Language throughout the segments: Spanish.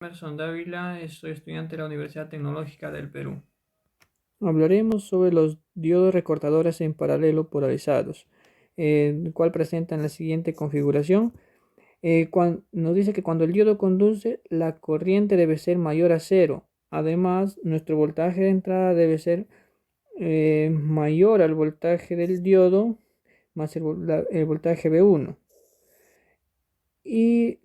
Emerson Dávila, soy estudiante de la Universidad Tecnológica del Perú. Hablaremos sobre los diodos recortadores en paralelo polarizados, el cual presentan la siguiente configuración. Nos dice que cuando el diodo conduce, la corriente debe ser mayor a cero. Además, nuestro voltaje de entrada debe ser mayor al voltaje del diodo más el voltaje V1. Y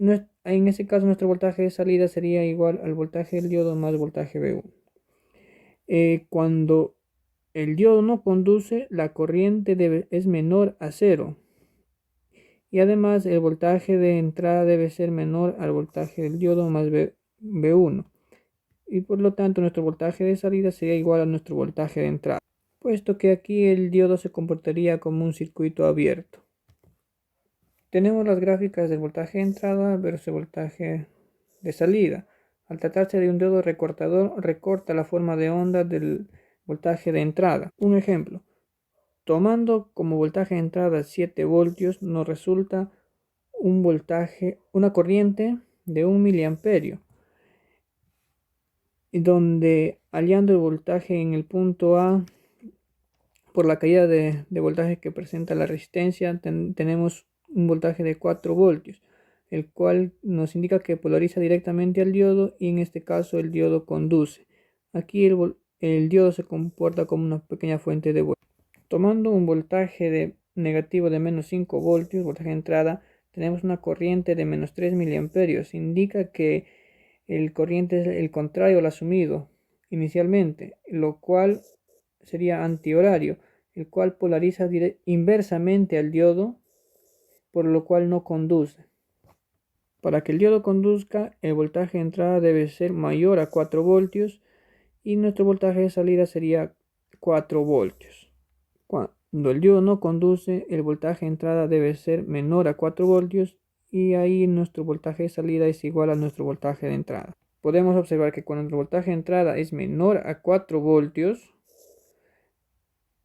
en ese caso, nuestro voltaje de salida sería igual al voltaje del diodo más voltaje V1. Cuando el diodo no conduce, la corriente es menor a cero. Y además el voltaje de entrada debe ser menor al voltaje del diodo más V1. Y por lo tanto nuestro voltaje de salida sería igual a nuestro voltaje de entrada. Puesto que aquí el diodo se comportaría como un circuito abierto. Tenemos las gráficas del voltaje de entrada versus el voltaje de salida. Al tratarse de un diodo recortador, recorta la forma de onda del voltaje de entrada. Un ejemplo. Tomando como voltaje de entrada 7 voltios, nos resulta una corriente de 1 miliamperio, donde hallando el voltaje en el punto A, por la caída de voltaje que presenta la resistencia, tenemos un voltaje de 4 voltios, el cual nos indica que polariza directamente al diodo y en este caso el diodo conduce. Aquí el diodo se comporta como una pequeña fuente de voltaje. Tomando un voltaje negativo de menos 5 voltios, voltaje de entrada, tenemos una corriente de menos 3 miliamperios. Indica que el corriente es el contrario al asumido inicialmente, lo cual sería antihorario, el cual polariza inversamente al diodo, por lo cual no conduce. Para que el diodo conduzca, el voltaje de entrada debe ser mayor a 4 voltios y nuestro voltaje de salida sería 4 voltios. Cuando el diodo no conduce, el voltaje de entrada debe ser menor a 4 voltios y ahí nuestro voltaje de salida es igual a nuestro voltaje de entrada. Podemos observar que cuando el voltaje de entrada es menor a 4 voltios,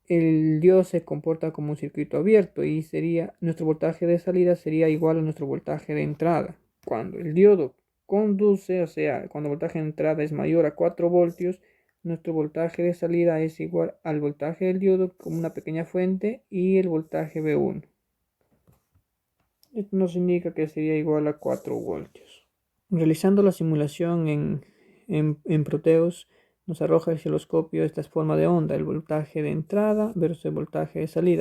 el diodo se comporta como un circuito abierto y nuestro voltaje de salida sería igual a nuestro voltaje de entrada. Cuando el diodo conduce, o sea, cuando el voltaje de entrada es mayor a 4 voltios, nuestro voltaje de salida es igual al voltaje del diodo como una pequeña fuente y el voltaje V1. Esto nos indica que sería igual a 4 voltios. Realizando la simulación en Proteus, nos arroja el osciloscopio esta forma de onda, el voltaje de entrada versus el voltaje de salida.